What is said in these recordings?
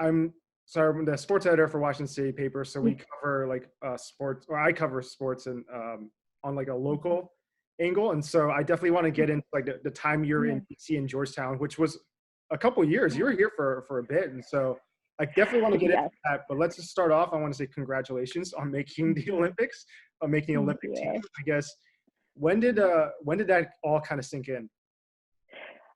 I'm the sports editor for Washington State paper. So we cover like sports, or I cover sports and on like a local angle. And so I definitely want to get into like the time you're in DC and Georgetown, which was a couple of years. You were here for a bit. And so I definitely want to get into that. But let's just start off. I want to say congratulations on making the Olympics, on making the Olympic team. I guess when did that all kind of sink in?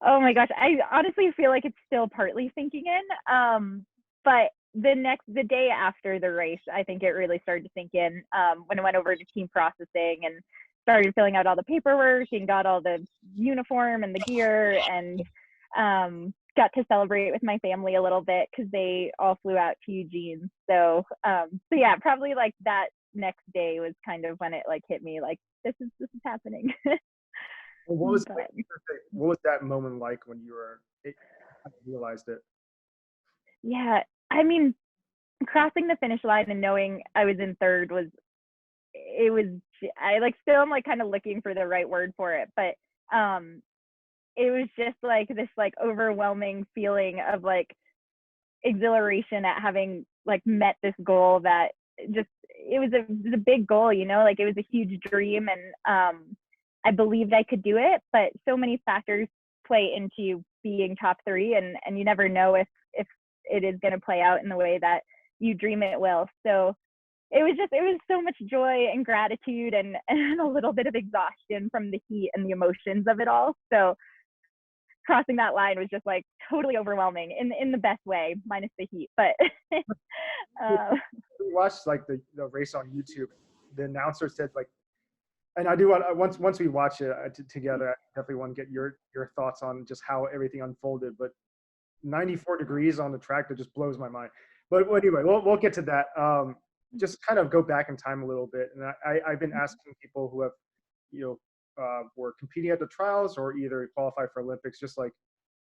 Oh my gosh, I honestly feel like it's still partly sinking in. But the day after the race, I think it really started to sink in when I went over to team processing and started filling out all the paperwork and got all the uniform and the gear and got to celebrate with my family a little bit because they all flew out to Eugene. So yeah, probably like that next day was kind of when it like hit me like this is happening. What was that moment like when you realized it? Yeah, I mean, crossing the finish line and knowing I was in third I like still am like kind of looking for the right word for it, but it was just like this like overwhelming feeling of like exhilaration at having like met this goal that just it was a big goal, you know, like it was a huge dream and I believed I could do it, but so many factors play into being top three and you never know if it is going to play out in the way that you dream it will. So it was so much joy and gratitude and a little bit of exhaustion from the heat and the emotions of it all. So crossing that line was just like totally overwhelming in the best way, minus the heat. But we watched like the race on YouTube. The announcer said like, and I do want once we watch it together, I definitely want to get your thoughts on just how everything unfolded. But 94 degrees on the track, that just blows my mind. But anyway, we'll get to that. Just kind of go back in time a little bit. And I've been asking people who have, were competing at the trials or either qualified for Olympics, just like,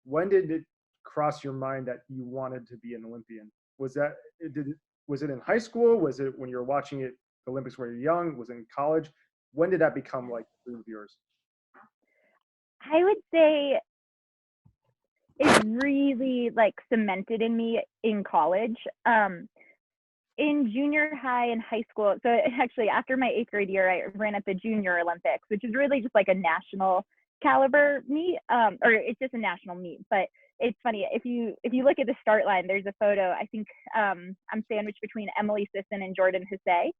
when did it cross your mind that you wanted to be an Olympian? Was it in high school? Was it when you were watching the Olympics when you were young? Was it in college? When did that become like a dream of yours? I would say it really like cemented in me in college. In junior high and high school, so actually after my 8th grade year, I ran at the Junior Olympics, which is really just like a national caliber meet, or it's just a national meet. But it's funny, if you look at the start line, there's a photo. I think I'm sandwiched between Emily Sisson and Jordan Hussein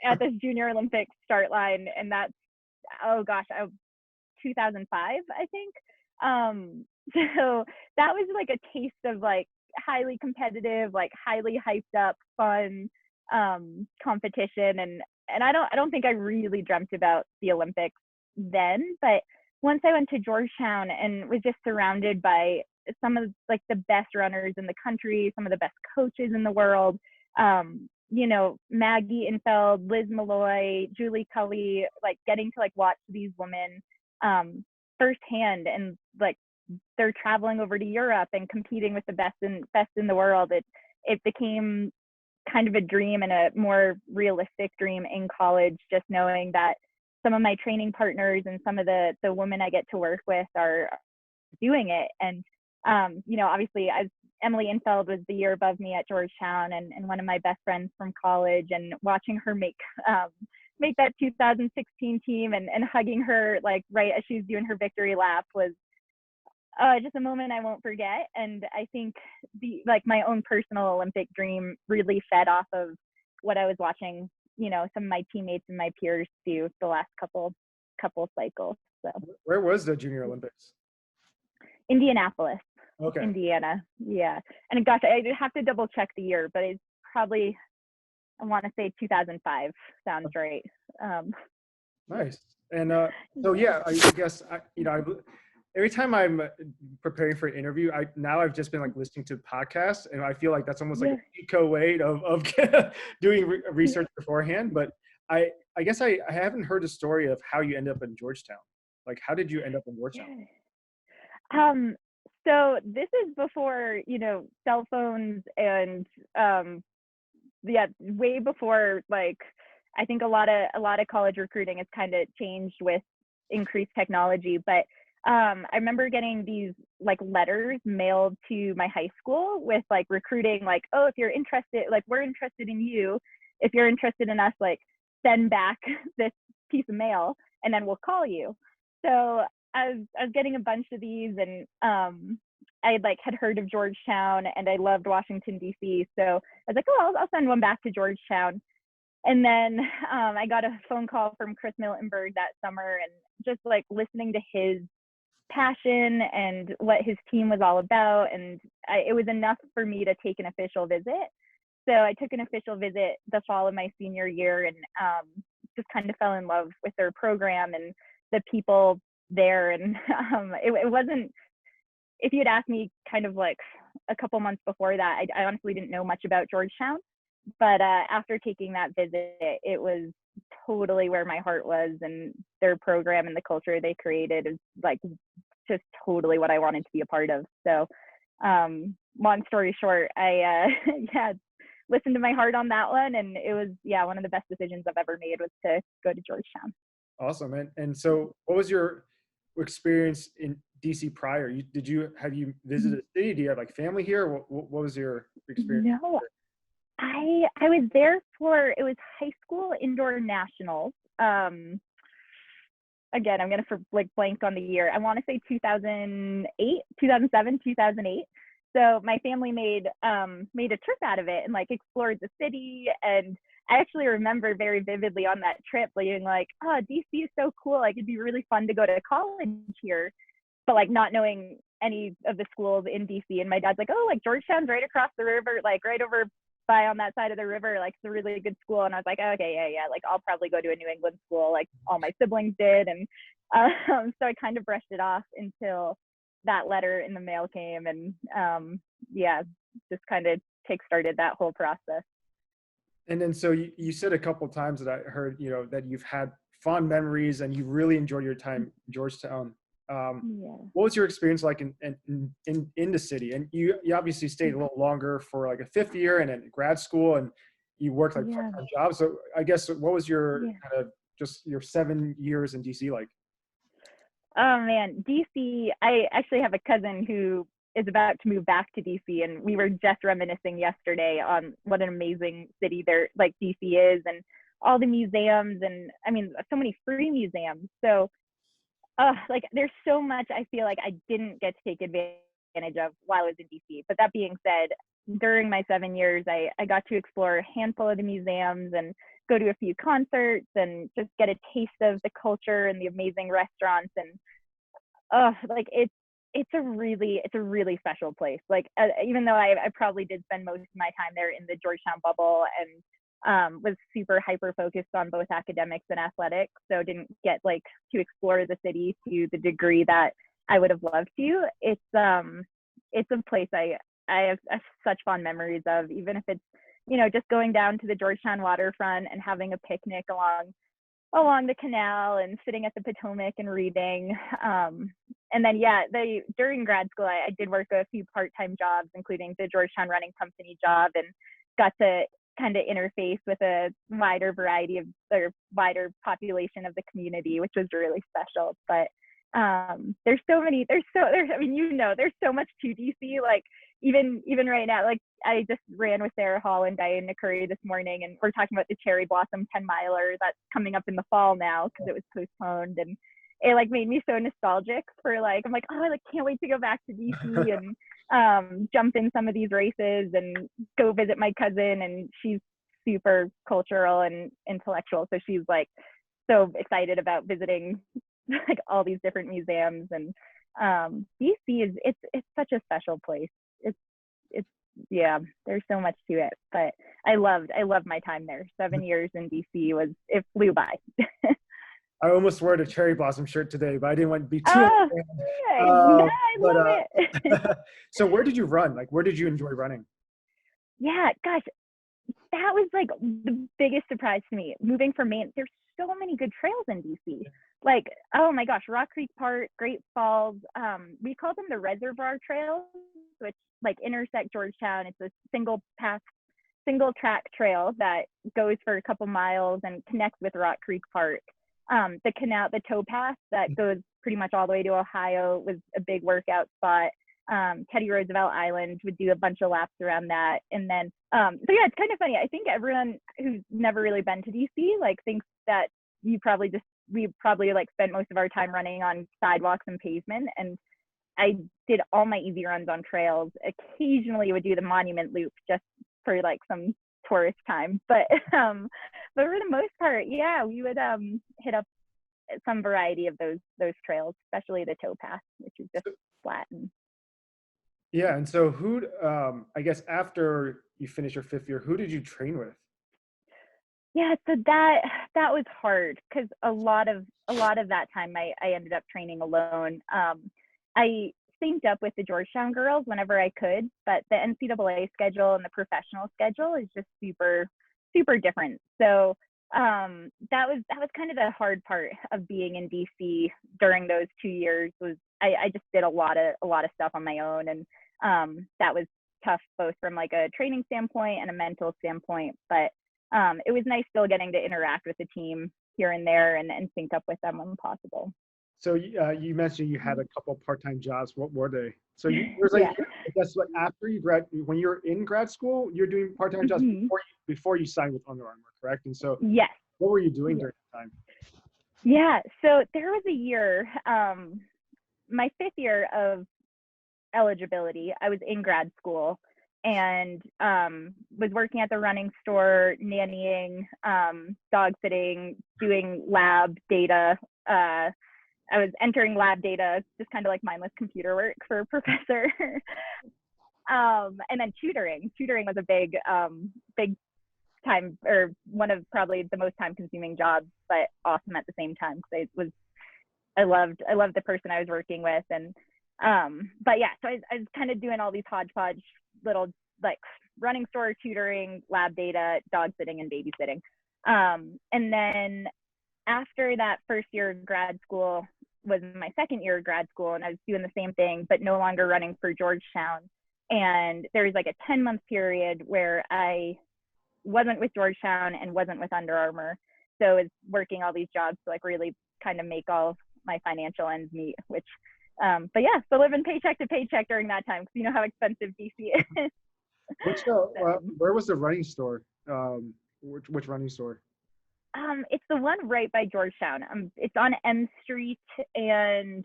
at this Junior Olympics start line, and that's 2005, I think. So that was like a taste of like highly competitive, like highly hyped up, fun competition, and I don't think I really dreamt about the Olympics then. But once I went to Georgetown and was just surrounded by some of like the best runners in the country, some of the best coaches in the world, Maggie Infeld, Liz Malloy, Julie Cully, like getting to like watch these women firsthand, and like they're traveling over to Europe and competing with the best in the world. It became kind of a dream and a more realistic dream in college, just knowing that some of my training partners and some of the women I get to work with are doing it. And obviously Emily Infeld was the year above me at Georgetown and one of my best friends from college, and watching her make that 2016 team and hugging her like right as she was doing her victory lap was just a moment I won't forget. And I think my own personal Olympic dream really fed off of what I was watching, some of my teammates and my peers do the last couple cycles. So where was the Junior Olympics? Indianapolis. Okay. Indiana. Yeah. And gosh, I have to double check the year, but it's probably, I want to say 2005 sounds right. Nice. And so yeah, I guess every time I'm preparing for an interview, I've just been like listening to podcasts, and I feel like that's almost like an eco way of doing research beforehand. But I guess I haven't heard the story of how you end up in Georgetown. Like, how did you end up in Georgetown? So this is before, cell phones and way before, like, I think a lot of college recruiting has kind of changed with increased technology. But I remember getting these like letters mailed to my high school with like recruiting, like, oh, if you're interested, like we're interested in you. If you're interested in us, like send back this piece of mail and then we'll call you. So I was getting a bunch of these, and I like had heard of Georgetown and I loved Washington D.C. So I was like, oh, I'll send one back to Georgetown. And then I got a phone call from Chris Miltenberg that summer, and just like listening to his passion and what his team was all about. And it was enough for me to take an official visit. So I took an official visit the fall of my senior year, and just kind of fell in love with their program and the people there. And it wasn't, if you had asked me kind of like a couple months before that, I honestly didn't know much about Georgetown. But after taking that visit, it was totally where my heart was, and their program and the culture they created is like just totally what I wanted to be a part of. So long story short, I yeah, listened to my heart on that one, and it was, yeah, one of the best decisions I've ever made was to go to Georgetown. Awesome. And so what was your experience in DC prior? Have you visited the city? Do you have like family here? What was your experience? No, I was there for, it was high school indoor nationals. Again, I'm gonna like blank on the year. I want to say 2008, 2007, 2008. So my family made a trip out of it and like explored the city. And I actually remember very vividly on that trip being like, oh, DC is so cool. Like it'd be really fun to go to college here, but like not knowing any of the schools in DC. And my dad's like, oh, like Georgetown's right across the river, like right over by on that side of the river, like it's a really good school. And I was like, okay, yeah, like I'll probably go to a New England school, like all my siblings did. And so I kind of brushed it off until that letter in the mail came, and yeah, just kind of kickstarted that whole process. And then so you said a couple of times that I heard, that you've had fond memories and you really enjoyed your time in Georgetown. Yeah. What was your experience like in the city? And you obviously stayed a little longer for like a fifth year and then grad school, and you worked like part-time jobs. So I guess what was your kind of just your 7 years in DC like? Oh man, DC, I actually have a cousin who is about to move back to DC, and we were just reminiscing yesterday on what an amazing city there like DC is, and all the museums, and I mean so many free museums. So like there's so much I feel like I didn't get to take advantage of while I was in DC. But that being said, during my 7 years, I got to explore a handful of the museums and go to a few concerts and just get a taste of the culture and the amazing restaurants. And like it's a really special place. Like even though I probably did spend most of my time there in the Georgetown bubble, and was super hyper focused on both academics and athletics, so didn't get like to explore the city to the degree that I would have loved to. It's a place I have such fond memories of, even if it's just going down to the Georgetown waterfront and having a picnic along the canal and sitting at the Potomac and reading. And then during grad school I did work a few part-time jobs, including the Georgetown Running Company job, and got to kind of interface with a wider variety of or wider population of the community, which was really special. But there's so much to DC. Like even right now, like I just ran with Sarah Hall and Diana Curry this morning, and we're talking about the Cherry Blossom 10 miler that's coming up in the fall now because it was postponed, and it like made me so nostalgic for like, I'm like, oh, I like can't wait to go back to DC and jump in some of these races and go visit my cousin. And she's super cultural and intellectual, so she's like so excited about visiting like all these different museums. And DC is it's such a special place. It's yeah, there's so much to it, but I loved my time there. 7 years in DC it flew by. I almost wore a Cherry Blossom shirt today, but I didn't want to be too. I love it. So where did you run? Like, where did you enjoy running? Yeah, gosh, that was like the biggest surprise to me. Moving from Maine, there's so many good trails in DC. Like, oh my gosh, Rock Creek Park, Great Falls. We call them the Reservoir Trails, which like intersect Georgetown. It's a single track trail that goes for a couple miles and connects with Rock Creek Park. The towpath that goes pretty much all the way to Ohio was a big workout spot. Teddy Roosevelt Island would do a bunch of laps around that. And then, so yeah, it's kind of funny. I think everyone who's never really been to DC, like thinks that we probably like spent most of our time running on sidewalks and pavement. And I did all my easy runs on trails. Occasionally would do the Monument Loop just for like some tourist time. But for the most part, yeah, we would hit up some variety of those trails, especially the towpath, which is just flat. Yeah, and so I guess after you finish your 5th year, who did you train with? Yeah, so that was hard because a lot of that time I ended up training alone. I synced up with the Georgetown girls whenever I could, but the NCAA schedule and the professional schedule is just super, super different. So that was kind of the hard part of being in DC during those 2 years. Was I just did a lot of stuff on my own, and that was tough both from like a training standpoint and a mental standpoint. But it was nice still getting to interact with the team here and there and sync up with them when possible. So you mentioned you had a couple part-time jobs. What were they? So there's like, Yeah. I guess like after when you're in grad school, you're doing part-time jobs before you signed with Under Armour, correct? And so Yes. what were you doing during that time? Yeah, so there was a year, my 5th year of eligibility, I was in grad school and was working at the running store, nannying, dog sitting, doing lab data. I was entering lab data, just kind of like mindless computer work for a professor. And then tutoring. Tutoring was a big time, or one of probably the most time consuming jobs, but awesome at the same time because I loved the person I was working with. And but yeah, so I was kind of doing all these hodgepodge little like running store, tutoring, lab data, dog sitting, and babysitting. And then after that first year of grad school was my second year of grad school, and I was doing the same thing, but no longer running for Georgetown. And there was like a 10-month period where I wasn't with Georgetown and wasn't with Under Armour. So I was working all these jobs to like really kind of make all my financial ends meet, which, but yeah, so living paycheck to paycheck during that time, because you know how expensive DC is. Where was the running store? Which running store? It's the one right by Georgetown. It's on M Street and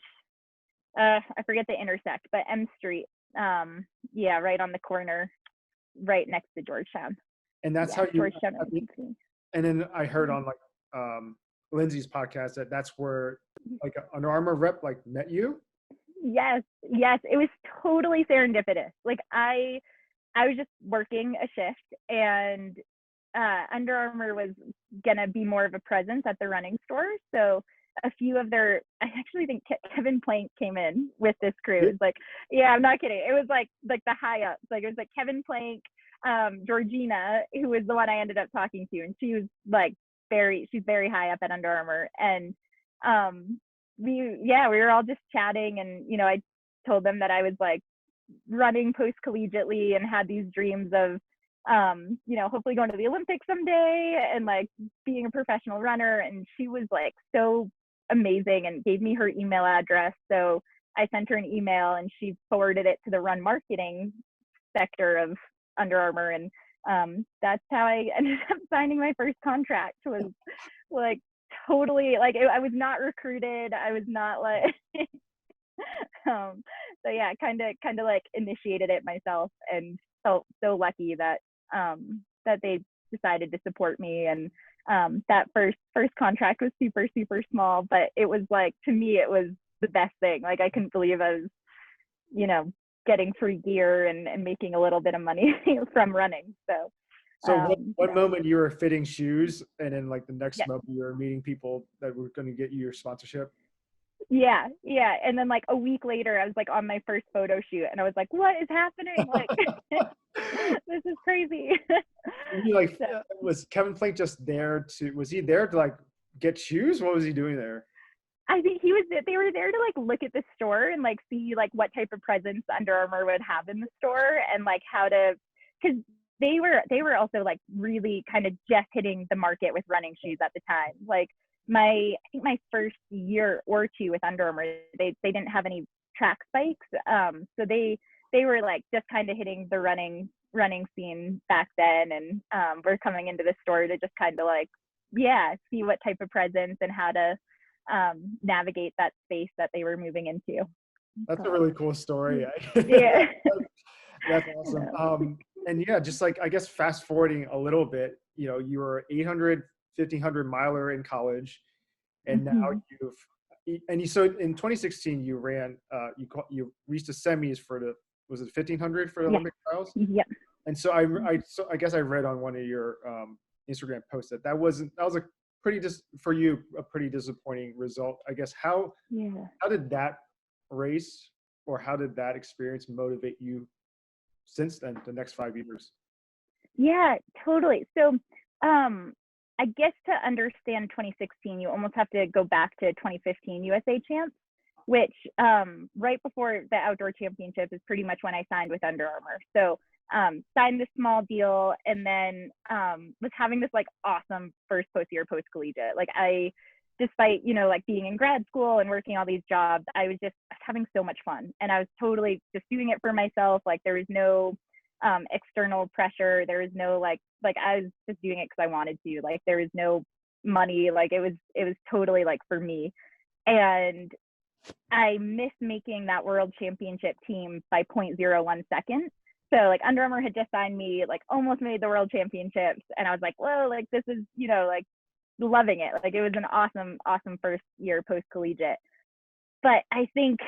I forget the intersect, but M Street. Yeah, right on the corner, right next to Georgetown. And that's how you. Georgetown. And then I heard on like Lindsay's podcast that's where like an Under Armour rep like met you. Yes, it was totally serendipitous. Like I was just working a shift, and Under Armour was gonna be more of a presence at the running store. So a few of I actually think Kevin Plank came in with this crew. It was like, yeah, I'm not kidding. It was like the high ups. Like it was like Kevin Plank, Georgina, who was the one I ended up talking to, and she was like she's very high up at Under Armour. And we were all just chatting, and you know, I told them that I was like running post collegiately and had these dreams of you know, hopefully going to the Olympics someday and like being a professional runner. And she was like so amazing and gave me her email address. So I sent her an email and she forwarded it to the run marketing sector of Under Armour. And that's how I ended up signing my first contract. Was like totally like I was not recruited. I was not like so yeah, kind of like initiated it myself, and felt so lucky that that they decided to support me. And that first contract was super, super small, but it was like, to me, it was the best thing. Like I couldn't believe I was, you know, getting free gear and making a little bit of money from running. So one moment you were fitting shoes, and then like the next moment you were meeting people that were going to get you your sponsorship. Yeah. And then like a week later, I was like on my first photo shoot, and I was like, what is happening? Like, this is crazy. You like, was Kevin Plank just there was he there to like get shoes? What was he doing there? I think they were there to like look at the store and like see like what type of presence Under Armour would have in the store, and like how to, because they were also like really kind of just hitting the market with running shoes at the time. Like I think my first year or two with Under Armour, they didn't have any track spikes. So they were like just kind of hitting the running scene back then, and we're coming into the store to just kind of like, yeah, see what type of presence and how to navigate that space that they were moving into. That's a really cool story. Yeah. That's awesome. And yeah, just like, I guess, fast forwarding a little bit, you know, you were 800, 1500 miler in college, and now so in 2016 you ran, you reached the semis for was it 1500 for the Olympic trials? Yeah. And so I guess I read on one of your Instagram posts that was a for you a pretty disappointing result. I guess how did that race, or how did that experience motivate you since then, the next 5 years? Yeah, totally. So I guess to understand 2016, you almost have to go back to 2015 USA Champs, which right before the outdoor championship is pretty much when I signed with Under Armour. So signed a small deal, and then was having this like awesome first post-year post-collegiate. Like despite, you know, like being in grad school and working all these jobs, I was having so much fun, and I was totally just doing it for myself. Like there was no external pressure. There was no like I was just doing it because I wanted to. Like there was no money. Like it was totally like for me. And I missed making that world championship team by 0.01 seconds. So like Under Armour had just signed me, like almost made the world championships, and I was like, whoa, like this is, you know, like loving it. Like it was an awesome first year post collegiate. But I think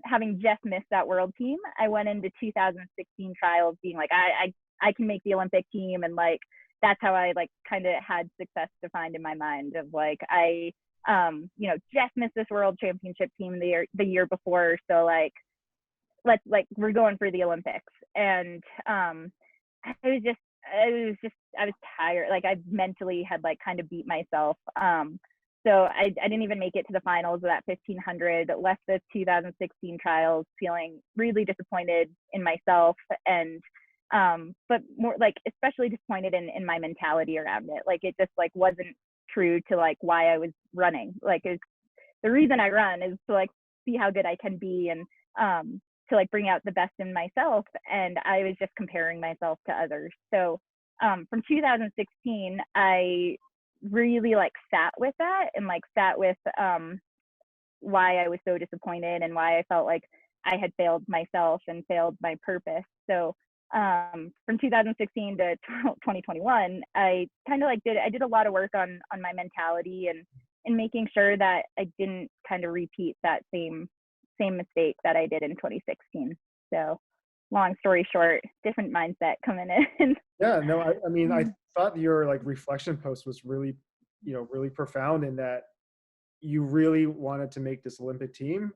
having just missed that world team, I went into 2016 trials being like, I can make the Olympic team, and like that's how I like kind of had success defined in my mind of like I you know, just missed this world championship team the year before, so like we're going for the Olympics. And I was tired. Like I mentally had like kind of beat myself. So I didn't even make it to the finals of that 1500, left the 2016 trials feeling really disappointed in myself, and but more like especially disappointed in my mentality around it. Like it just like wasn't true to like why I was running. Like it's the reason I run is to like see how good I can be, and to like bring out the best in myself. And I was just comparing myself to others. So from 2016, I really like sat with that, and like sat with why I was so disappointed and why I felt like I had failed myself and failed my purpose. So from 2016 to 2021, I kind of like did a lot of work on my mentality, and making sure that I didn't kind of repeat that same mistake that I did in 2016. So long story short, different mindset coming in. Yeah, no, I mean, I thought your like reflection post was really, you know, really profound in that you really wanted to make this Olympic team,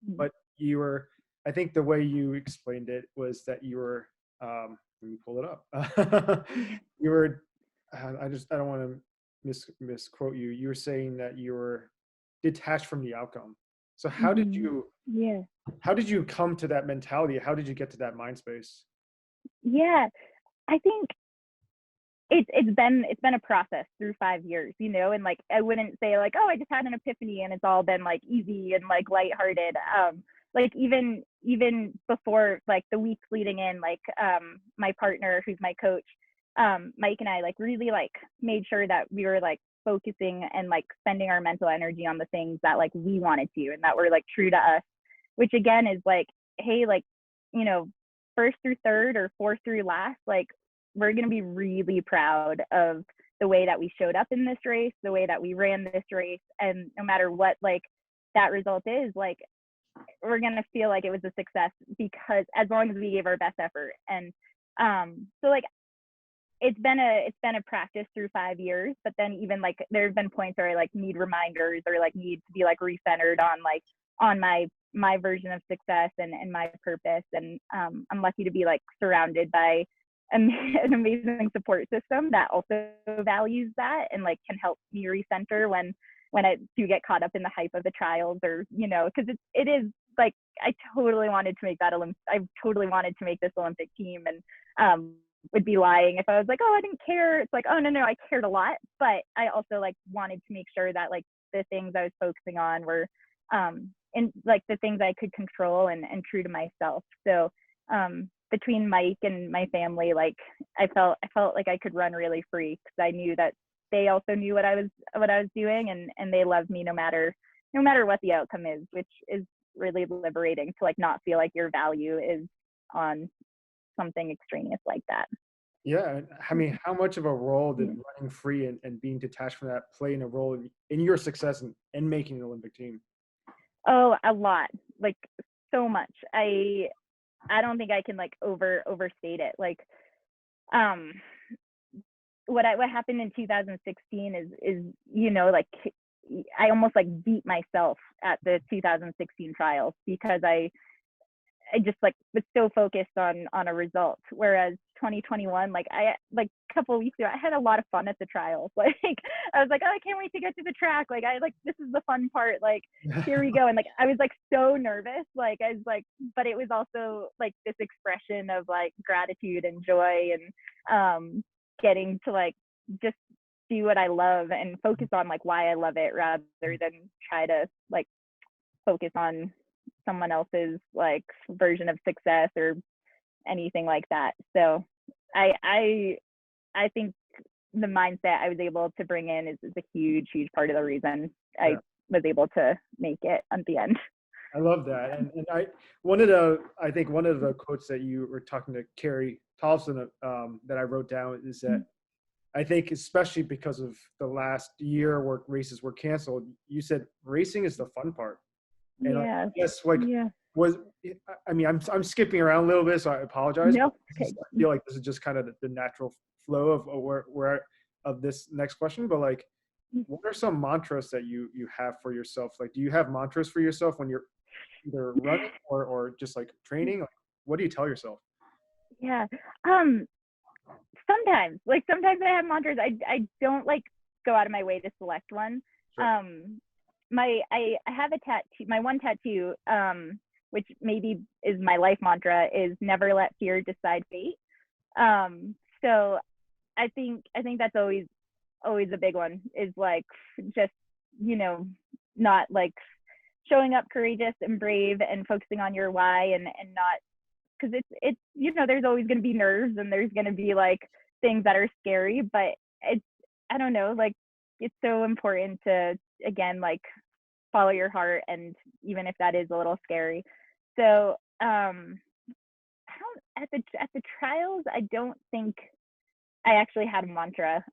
but you were, I think the way you explained it was that you were, let me pull it up. You were, I don't want to misquote you. You were saying that you were detached from the outcome. So how did you come to that mentality? How did you get to that mind space? Yeah, I think it's been a process through 5 years, you know, and like I wouldn't say like, oh, I just had an epiphany and it's all been like easy and like lighthearted. Like even before like the weeks leading in, like my partner who's my coach, Mike, and I like really like made sure that we were like focusing and like spending our mental energy on the things that like we wanted to and that were like true to us, which again is like, hey, like, you know, first through third or fourth through last, like we're going to be really proud of the way that we showed up in this race, the way that we ran this race. And no matter what, like that result is, like, we're going to feel like it was a success because as long as we gave our best effort. And so like, it's been a practice through 5 years, but then even like, there's been points where I like need reminders or like need to be like recentered on my version of success and my purpose. And I'm lucky to be like surrounded by an amazing support system that also values that and like can help me recenter when I do get caught up in the hype of the trials, or, you know, because it is like I totally wanted to make this Olympic team, and would be lying if I was like, oh, I didn't care. It's like, oh no, I cared a lot, but I also like wanted to make sure that like the things I was focusing on were and like the things I could control and true to myself. So between Mike and my family, like I felt like I could run really free because I knew that they also knew what I was doing, and they loved me no matter what the outcome is, which is really liberating to like not feel like your value is on something extraneous like that. Yeah, I mean, how much of a role did running free and being detached from that play in a role in your success and making the Olympic team? Oh, a lot, like so much. I don't think I can like overstate it. Like, what happened in 2016 is like I almost like beat myself at the 2016 trials because I just like was so focused on a result. Whereas 2021, like a couple of weeks ago, I had a lot of fun at the trials. Like I was like, oh, I can't wait to get to the track. Like this is the fun part. Like here we go. And like I was like so nervous. Like I was like, but it was also like this expression of like gratitude and joy and getting to like just do what I love and focus on like why I love it rather than try to like focus on someone else's like version of success or anything like that. So I think the mindset I was able to bring in is a huge part of the reason I was able to make it at the end. I love that. And I think one of the quotes that you were talking to Carrie Tollefson that I wrote down is that I think especially because of the last year where races were canceled, you said racing is the fun part. And I guess I'm skipping around a little bit, so I apologize. No, okay. I feel like this is just kind of the natural flow of where of this next question. But like, what are some mantras that you have for yourself? Like, do you have mantras for yourself when you're either running or just like training? Like, what do you tell yourself? Yeah. Sometimes I have mantras. I don't like go out of my way to select one. Sure. I have a tattoo, my one tattoo, which maybe is my life mantra, is never let fear decide fate. So I think that's always a big one, is like just, not like showing up courageous and brave and focusing on your why and not, because it's there's always going to be nerves and there's going to be like things that are scary, but I don't know, like it's so important to, again, like follow your heart, and even if that is a little scary. So I don't, at the trials, I don't think I actually had a mantra,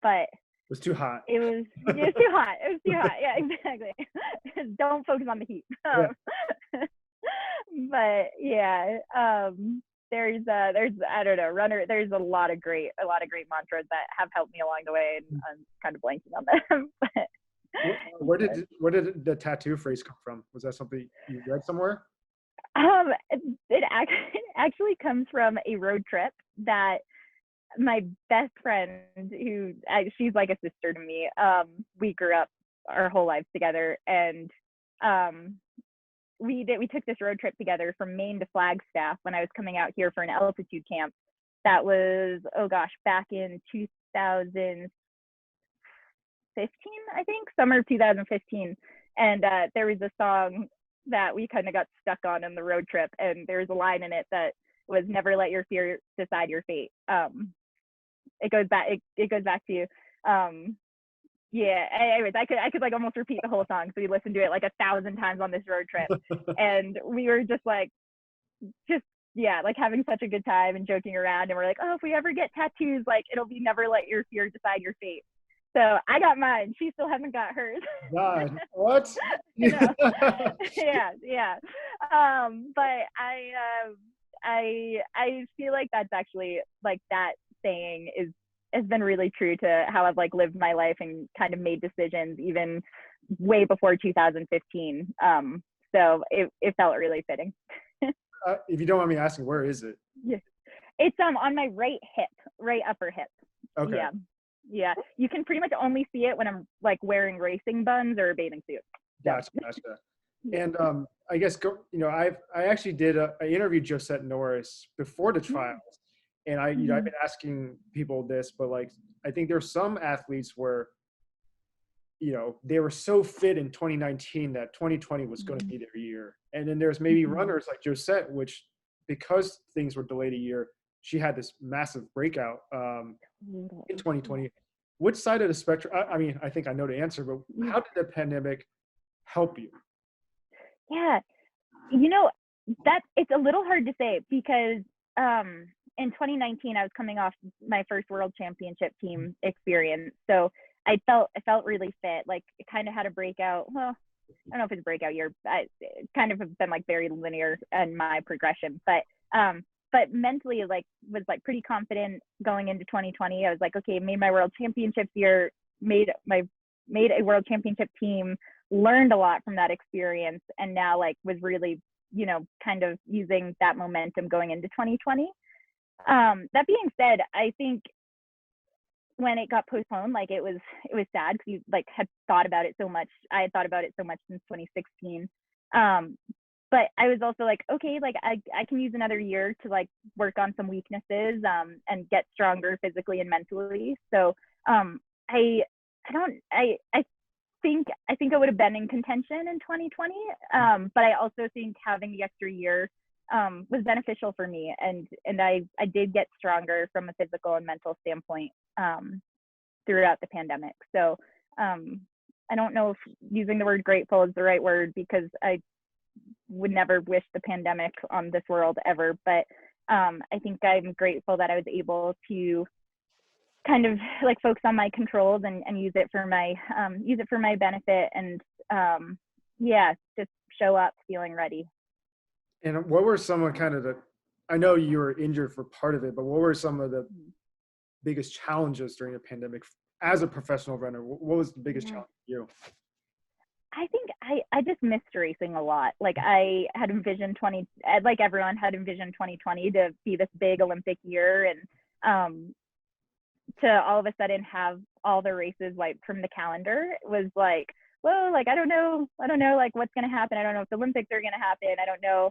but it was too hot. It was too hot. It was too hot. Yeah, exactly. Don't focus on the heat. But yeah, there's I don't know, runner. There's a lot of great mantras that have helped me along the way, and I'm kind of blanking on them. But, where did the tattoo phrase come from? Was that something you read somewhere? It actually comes from a road trip that my best friend, who she's like a sister to me, we grew up our whole lives together, and we took this road trip together from Maine to Flagstaff when I was coming out here for an altitude camp. That was, oh gosh, back in 2015, I think, summer of 2015. And there was a song that we kind of got stuck on the road trip, and there's a line in it that was "Never let your fear decide your fate." It goes back to yeah, anyways, I could like almost repeat the whole song, so we listened to it like 1,000 times on this road trip. And we were just like having such a good time and joking around, and we're like, oh, if we ever get tattoos, like it'll be "Never let your fear decide your fate." So I got mine. She still hasn't got hers. God, what? Yeah. But I feel like that's actually, like, that saying has been really true to how I've like lived my life and kind of made decisions even way before 2015. So it felt really fitting. If you don't mind me asking, where is it? Yeah. It's on my right upper hip. Okay. Yeah. You can pretty much only see it when I'm like wearing racing buns or a bathing suit. Gotcha. And I guess I actually I interviewed Josette Norris before the trials, And you know, I've been asking people this, but like, I think there's some athletes where, you know, they were so fit in 2019 that 2020 was going to be their year. And then there's maybe runners like Josette, which because things were delayed a year, she had this massive breakout in 2020. Which side of the spectrum? I mean, I think I know the answer, but how did the pandemic help you? Yeah, you know, it's a little hard to say because in 2019 I was coming off my first world championship team experience, so I felt really fit. Like, it kind of had a breakout. Well, I don't know if it's a breakout year. It kind of have been like very linear in my progression, but mentally, like, was like pretty confident going into 2020. I was like, okay, made my world championships year, made a world championship team, learned a lot from that experience, and now like was really, you know, kind of using that momentum going into 2020. That being said, I think when it got postponed, like, it was sad because you like had thought about it so much. I had thought about it so much since 2016. But I was also like, okay, like I can use another year to like work on some weaknesses and get stronger physically and mentally. So I think I would have been in contention in 2020. But I also think having the extra year was beneficial for me, and I did get stronger from a physical and mental standpoint throughout the pandemic. So I don't know if using the word grateful is the right word, because I would never wish the pandemic on this world ever, but I think I'm grateful that I was able to kind of like focus on my controls and use it for my benefit, and yeah, just show up feeling ready. And what were some of kind of I know you were injured for part of it, but what were some of the biggest challenges during the pandemic as a professional runner? What was the biggest challenge for you? I think I just missed racing a lot. Like, I had envisioned like everyone had envisioned 2020 to be this big Olympic year, and to all of a sudden have all the races wiped from the calendar was like, whoa, like I don't know like what's gonna happen. I don't know if the Olympics are gonna happen. I don't know.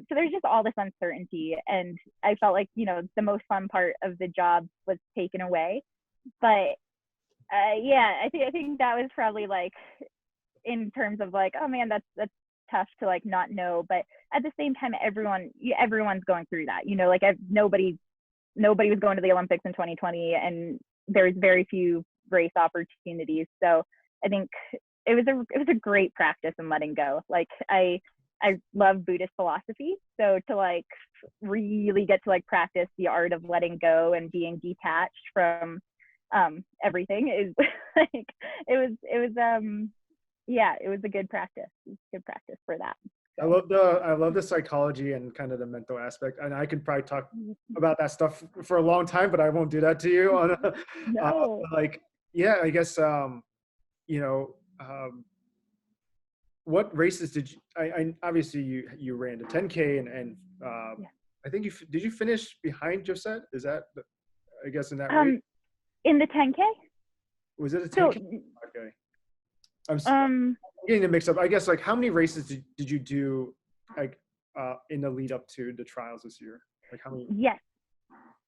So there's just all this uncertainty, and I felt like, you know, the most fun part of the job was taken away. But yeah, I think that was probably like, in terms of like, oh man, that's tough to like not know. But at the same time, everyone's going through that, you know, like nobody was going to the Olympics in 2020, and there's very few race opportunities. So I think it was a great practice in letting go. Like, I love Buddhist philosophy, so to like really get to like practice the art of letting go and being detached from everything is like, it was yeah, it was a good practice. It was good practice for that. So. I love the psychology and kind of the mental aspect, and I could probably talk about that stuff for a long time, but I won't do that to you. On No. like, yeah, I guess you know, what races did you? I obviously you ran the 10K, and Yeah. I think did you finish behind Josette? Is that I guess in that race? In the 10K? Was it a So 10K? Okay. I'm getting it mixed up. I guess, like, how many races did you do, like, in the lead up to the trials this year? Like, how many? Yes.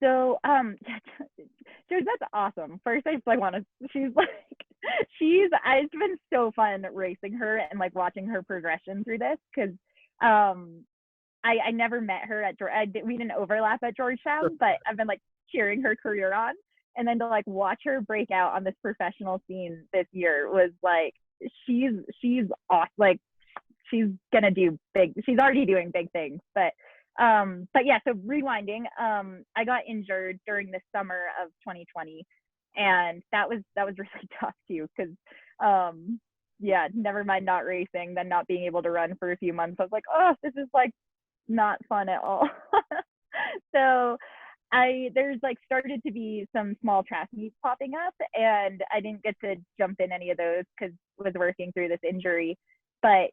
So dude, that's awesome. First, I like want to. It's been so fun racing her and like watching her progression through this, because I never met her at we didn't overlap at Georgetown, but I've been like cheering her career on, and then to like watch her break out on this professional scene this year was like, she's awesome. Like, she's gonna do big. She's already doing big things, but yeah. So rewinding, I got injured during the summer of 2020, and that was really tough too, because yeah, never mind not racing, then not being able to run for a few months. I was like, oh, this is like not fun at all. So there's like started to be some small track meets popping up, and I didn't get to jump in any of those because I was working through this injury. But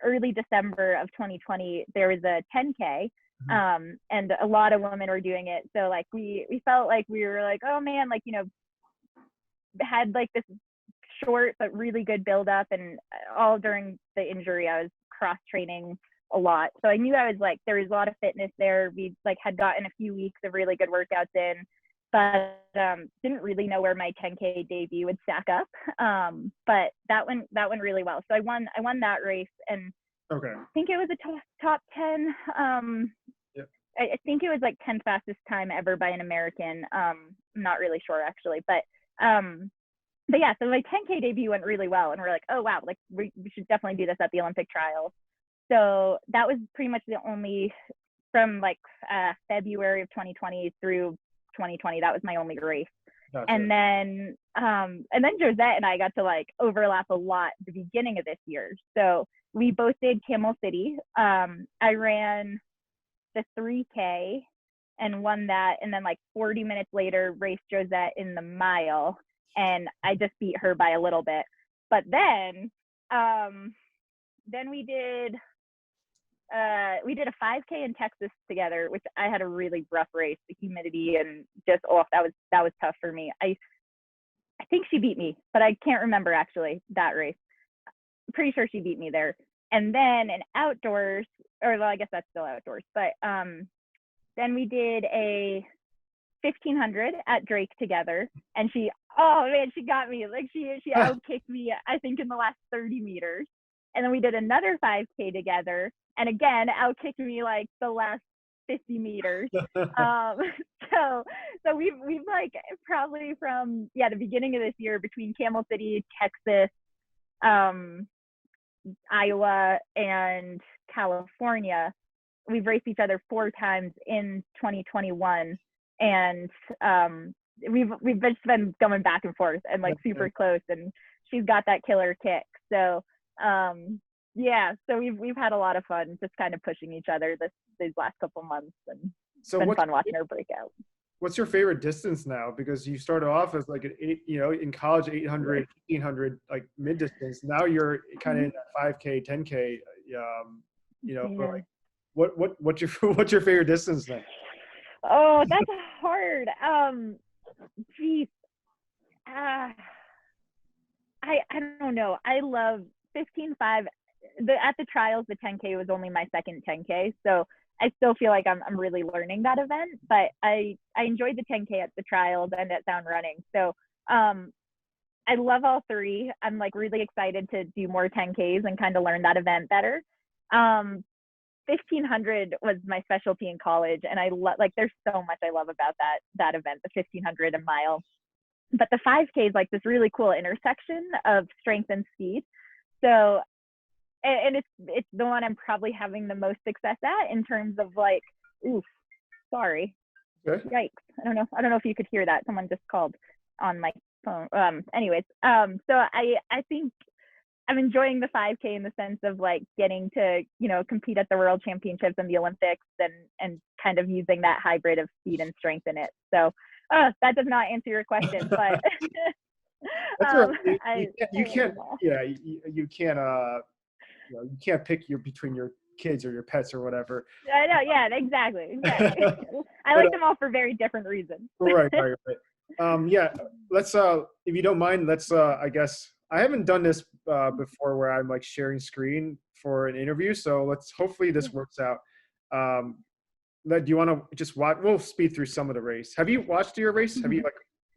early December of 2020, there was a 10K, and a lot of women were doing it. So like we felt like we were like, oh man, like, you know, had like this short but really good build up, and all during the injury I was cross training a lot. So I knew I was like, there was a lot of fitness there. We like had gotten a few weeks of really good workouts in, but didn't really know where my 10K debut would stack up. But that went really well. So I won that race, and Okay. I think it was a top 10. Yep. I think it was like 10th fastest time ever by an American. I'm not really sure actually, but yeah, so my 10K debut went really well, and we're like, oh wow, like we should definitely do this at the Olympic trials. So that was pretty much the only, from like February of 2020 through 2020, that was my only race. Gotcha. And then Josette and I got to like overlap a lot at the beginning of this year. So we both did Camel City. I ran the 3K and won that, and then like 40 minutes later raced Josette in the mile, and I just beat her by a little bit. But then we did a 5K in Texas together, which I had a really rough race. The humidity and just that was tough for me. I think she beat me, but I can't remember actually that race. I'm pretty sure she beat me there. And then in outdoors, or well, I guess that's still outdoors, but then we did a 1500 at Drake together, and she got me. Like she outkicked me, I think, in the last 30 meters. And then we did another 5K together, and again outkicked me like the last 50 meters. So we've like probably from the beginning of this year, between Camel City, Texas, Iowa, and California, we've raced each other 4 times in 2021, and we've just been going back and forth and like super close, and she's got that killer kick. So so we've had a lot of fun just kind of pushing each other these last couple months, and it's been fun watching her break out. What's your favorite distance now? Because you started off as like in college, 800, 1500, like mid distance. Now you're kind of in that 5K, 10K. But like, what's your favorite distance then? Oh, that's hard. Geez. I don't know. I love 15.5. At the trials, the 10K was only my second 10K, so I still feel like I'm really learning that event. But I enjoyed the 10K at the trials and at Sound Running. So I love all 3. I'm like really excited to do more 10Ks and kind of learn that event better. 1500 was my specialty in college, and I like there's so much I love about that event, the 1500 a mile. But the 5K is like this really cool intersection of strength and speed. So, and it's the one I'm probably having the most success at in terms of like, oof, sorry, yikes. I don't know if you could hear that. Someone just called on my phone. Anyways, so I think I'm enjoying the 5K in the sense of like getting to, compete at the World Championships and the Olympics, and kind of using that hybrid of speed and strength in it. So that does not answer your question, but you can't pick between your kids or your pets or whatever. I know, yeah, exactly. I like them all for very different reasons. Right. Let's if you don't mind, let's I guess I haven't done this before where I'm like sharing screen for an interview, so hopefully this works out. Do you want to just watch? We'll speed through some of the race. Have you watched your race? Have you like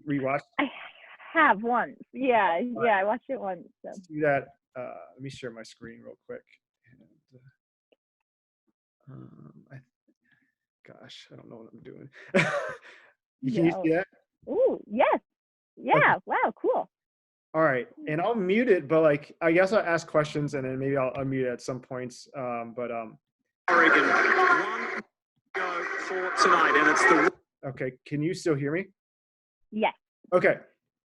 rewatched? I have once. Yeah, I watched it once. So. Let's do that. Let me share my screen real quick. Gosh, I don't know what I'm doing. Can you see that? Ooh, yes. Yeah. Okay. Wow. Cool. All right, and I'll mute it, but like I guess I'll ask questions and then maybe I'll unmute it at some points. Oregon, 1 go for tonight, and it's the. Okay, can you still hear me? Yes. Okay,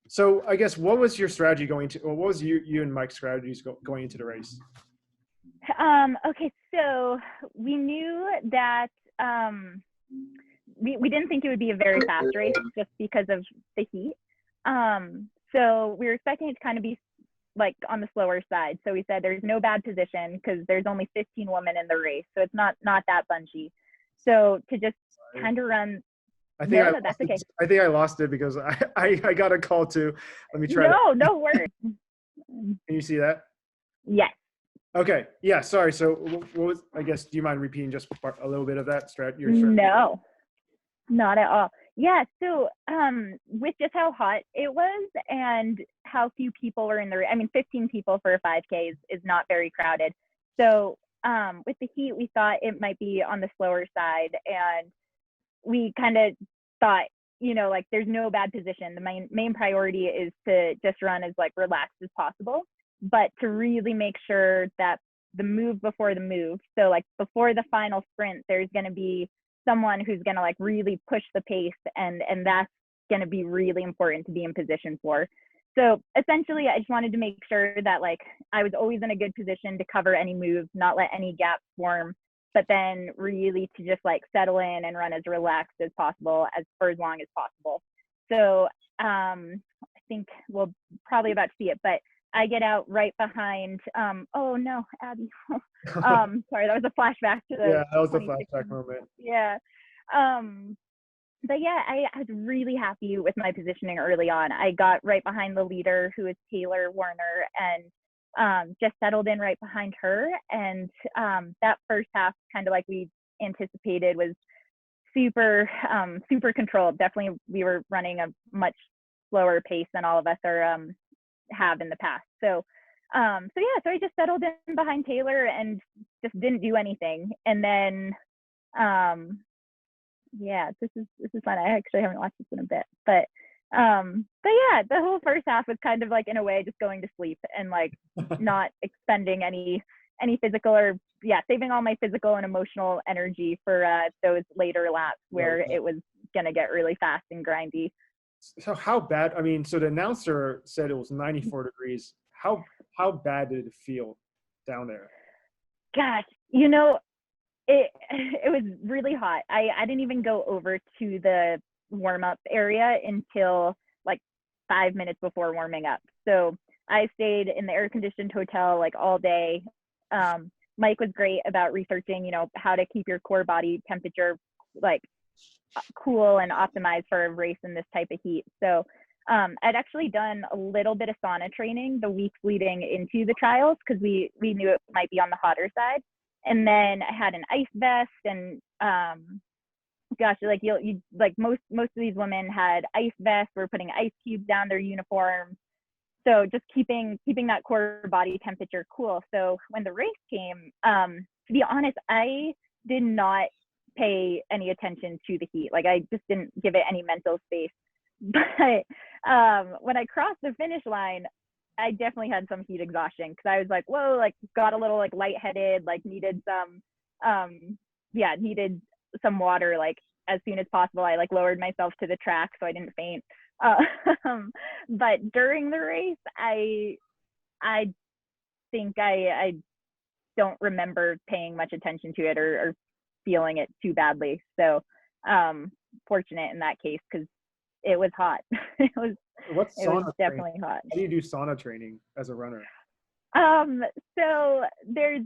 so I guess what was your strategy going to? Or what was you and Mike's strategies going into the race? Okay, so we knew that we didn't think it would be a very fast race just because of the heat. So we were expecting it to kind of be like on the slower side. So we said there's no bad position because there's only 15 women in the race, so it's not that bunchy. So to just kind of run. I think I lost it because I got a call too. Let me try. No worries. Can you see that? Yes. Okay. Yeah. Sorry. So what was, I guess, do you mind repeating just a little bit of that your strategy? No, not at all. Yeah, so with just how hot it was and how few people were in the, I mean, 15 people for a 5K is not very crowded. So with the heat, we thought it might be on the slower side, and we kind of thought, you know, like there's no bad position. The main priority is to just run as like relaxed as possible, but to really make sure that the move before the move. So like before the final sprint, there's going to be someone who's going to like really push the pace, and that's going to be really important to be in position for. So essentially, I just wanted to make sure that like I was always in a good position to cover any moves, not let any gaps form, but then really to just like settle in and run as relaxed as possible as for as long as possible. So I think we'll probably about to see it, but I get out right behind. Oh no, Abby. Sorry, that was a flashback to the Yeah, that was the 2016. flashback moment. Yeah. But yeah, I was really happy with my positioning early on. I got right behind the leader, who is Taylor Warner, and just settled in right behind her. And that first half, kind of like we anticipated, was super, super controlled. Definitely, we were running a much slower pace than all of us are have in the past. So yeah, so I just settled in behind Taylor and just didn't do anything. And then yeah, this is fun. I actually haven't watched this in a bit, but yeah, the whole first half was kind of like in a way just going to sleep and like not expending any physical, or saving all my physical and emotional energy for those later laps where it was gonna get really fast and grindy. So how bad? I mean, so the announcer said it was 94 degrees. How bad did it feel down there? Gosh, you know, it was really hot. I didn't even go over to the warm up area until like 5 minutes before warming up. So I stayed in the air conditioned hotel like all day. Mike was great about researching, you know, how to keep your core body temperature like cool and optimized for a race in this type of heat. So I'd actually done a little bit of sauna training the weeks leading into the trials because we knew it might be on the hotter side. And then I had an ice vest, and gosh, like you like most of these women had ice vests. We're putting ice cubes down their uniforms, so just keeping that core body temperature cool. So when the race came, to be honest, I did not pay any attention to the heat. Like I just didn't give it any mental space. But when I crossed the finish line, I definitely had some heat exhaustion because I was like, whoa, like got a little like lightheaded, like needed some water like as soon as possible. I like lowered myself to the track so I didn't faint. But during the race, I think I don't remember paying much attention to it or feeling it too badly. So fortunate in that case because it was hot. it was definitely hot. How do you do sauna training as a runner? So there's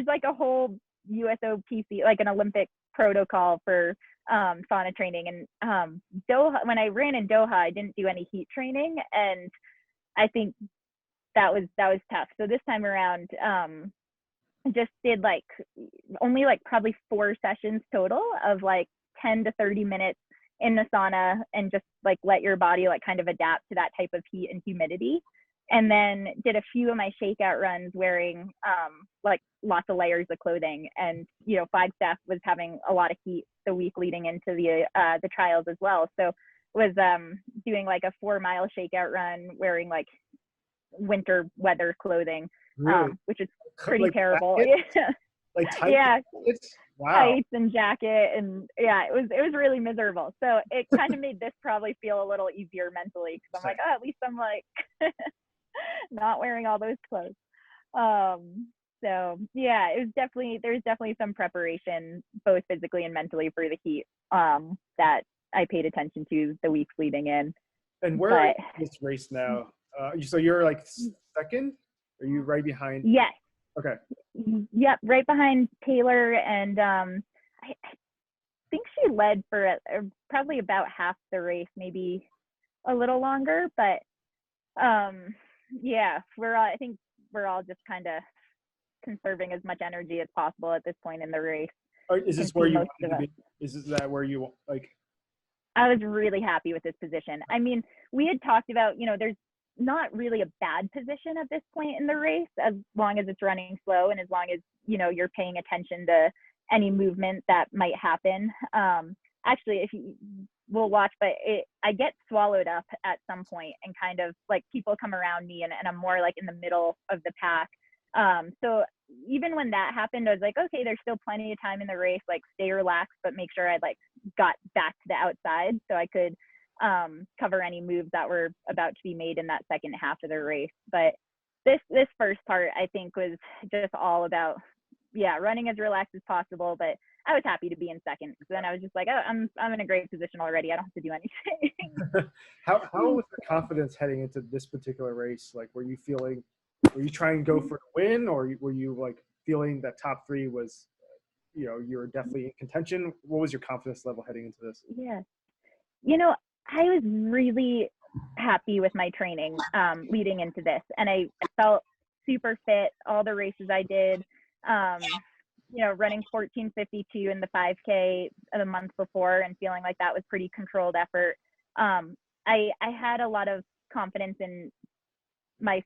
like a whole USOPC, like an Olympic protocol for sauna training. And Doha, when I ran in Doha, I didn't do any heat training, and I think that was tough. So this time around, just did like only like probably 4 sessions total of like 10 to 30 minutes in the sauna, and just like let your body like kind of adapt to that type of heat and humidity. And then did a few of my shakeout runs wearing like lots of layers of clothing. And you know, Flagstaff was having a lot of heat the week leading into the trials as well. So was doing like a 4-mile shakeout run wearing like winter weather clothing, Really? Which is pretty like terrible. Like yeah. Wow. Tights and jacket, and yeah, it was really miserable. So it kind of made this probably feel a little easier mentally because I'm like, oh, at least I'm like not wearing all those clothes. So yeah, there's definitely some preparation both physically and mentally for the heat that I paid attention to the weeks leading in. And where is this race now? So you're like second? Are you right behind? Yes. Okay. Yep, right behind Taylor, and I think she led for probably about half the race, maybe a little longer. But yeah, I think we're all just kind of conserving as much energy as possible at this point in the race. Is this where you wanted to be? Is that where you like? I was really happy with this position. I mean, we had talked about, there's not really a bad position at this point in the race, as long as it's running slow and as long as, you're paying attention to any movement that might happen. Actually, if you will watch, but I get swallowed up at some point and kind of like people come around me and I'm more like in the middle of the pack. So even when that happened, I was like, okay, there's still plenty of time in the race, like stay relaxed, but make sure I like got back to the outside so I could cover any moves that were about to be made in that second half of the race. But this first part, I think, was just all about, running as relaxed as possible. But I was happy to be in second. So then I was just like, oh, I'm in a great position already. I don't have to do anything. How was the confidence heading into this particular race? Like, were you trying to go for the win, or were you like feeling that top three was, you're definitely in contention? What was your confidence level heading into this? Yeah. I was really happy with my training leading into this, and I felt super fit all the races I did. Running 14:52 in the 5K the month before and feeling like that was pretty controlled effort. I had a lot of confidence in my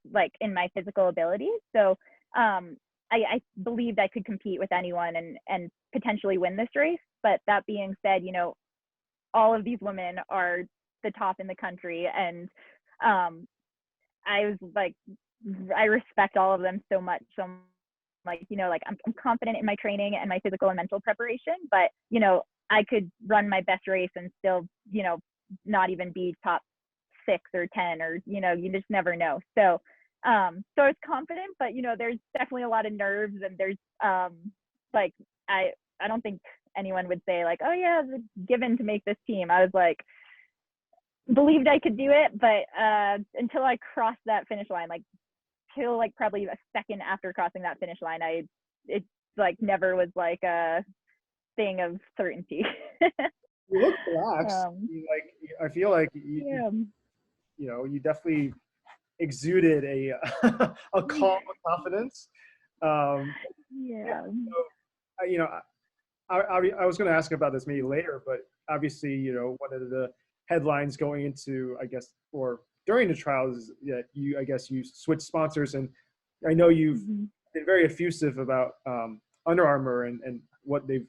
physical abilities, so I believed I could compete with anyone and potentially win this race. But that being said, all of these women are the top in the country, and I was like, I respect all of them so much. So I'm like, I'm confident in my training and my physical and mental preparation, but I could run my best race and still not even be top 6 or 10, or you just never know. So I was confident, but there's definitely a lot of nerves, and there's like I don't think anyone would say like, oh yeah, it's given to make this team. I was like, believed I could do it, but until I crossed that finish line, like till like probably a second after crossing that finish line, it like never was like a thing of certainty. You look relaxed. I feel like you definitely exuded a a calm confidence. I was going to ask about this maybe later, but obviously, one of the headlines going into, I guess, or during the trials is that you switched sponsors, and I know you've been very effusive about Under Armour and what they've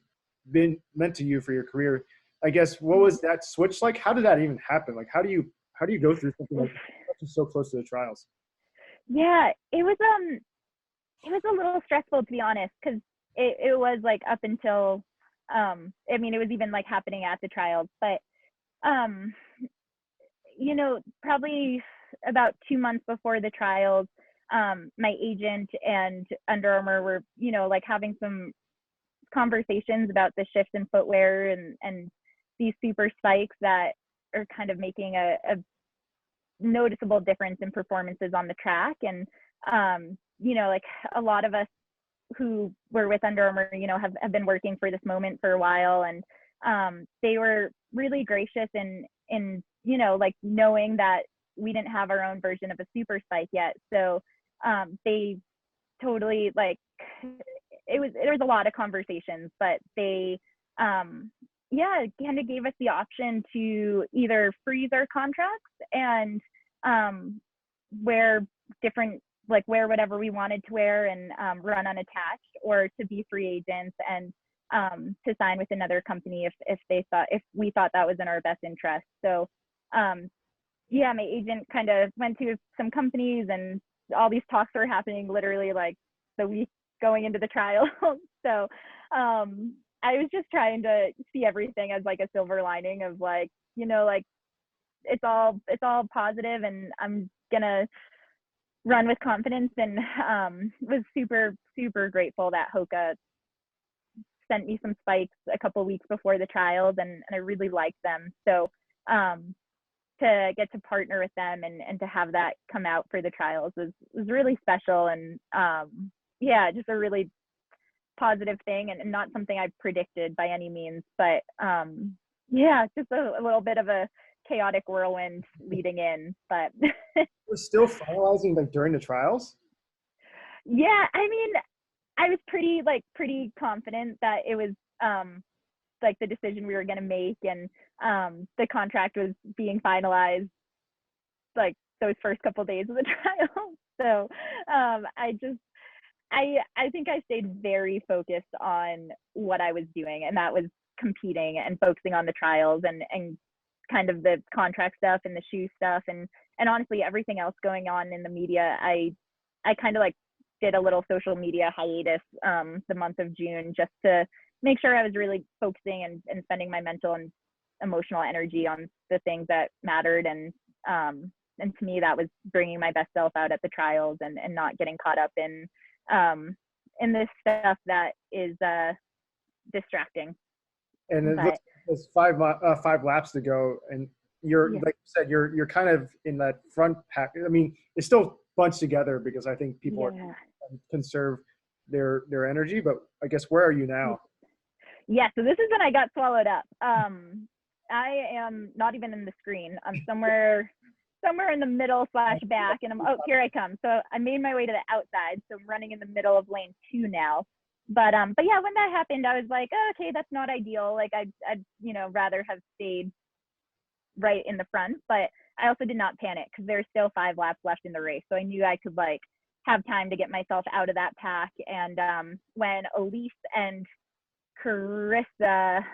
been meant to you for your career. I guess, what was that switch like? How did that even happen? Like, how do you go through something like that so close to the trials? Yeah, it was a little stressful, to be honest, because it was like up until it was even like happening at the trials, but probably about 2 months before the trials, my agent and Under Armour were like having some conversations about the shifts in footwear and these super spikes that are kind of making a noticeable difference in performances on the track. And like a lot of us who were with Under Armour, have been working for this moment for a while, and they were really gracious in like knowing that we didn't have our own version of a super spike yet. So they totally like there was a lot of conversations, but they kind of gave us the option to either freeze our contracts and wear whatever we wanted to wear and run unattached, or to be free agents and to sign with another company if we thought that was in our best interest. So my agent kind of went to some companies, and all these talks were happening literally like the week going into the trial. So I was just trying to see everything as like a silver lining of like, like it's all positive, and I'm gonna run with confidence. And was super, super grateful that Hoka sent me some spikes a couple weeks before the trials, and I really liked them. So to get to partner with them and to have that come out for the trials was really special, and just a really positive thing, and not something I predicted by any means, but just a little bit of a chaotic whirlwind leading in. But We're still finalizing like during the trials? Yeah, I mean, I was pretty confident that it was like the decision we were going to make, and the contract was being finalized like those first couple days of the trial. So I think I stayed very focused on what I was doing, and that was competing and focusing on the trials and kind of the contract stuff and the shoe stuff, and honestly everything else going on in the media. I kind of like did a little social media hiatus the month of June, just to make sure I was really focusing and spending my mental and emotional energy on the things that mattered. And to me, that was bringing my best self out at the trials, and not getting caught up in this stuff that is distracting. And it looks like there's 5 laps to go, and you're like you said, you're kind of in that front pack. I mean, it's still bunched together because I think people are conserve their energy. But I guess, where are you now? Yeah, so this is when I got swallowed up. I am not even in the screen. I'm somewhere in the middle / back, and here I come. So I made my way to the outside, so I'm running in the middle of lane 2 now. But yeah, when that happened, I was like, oh, okay, that's not ideal. Like I'd rather have stayed right in the front, but I also did not panic because there's still 5 laps left in the race. So I knew I could like have time to get myself out of that pack. And when Elise and Carissa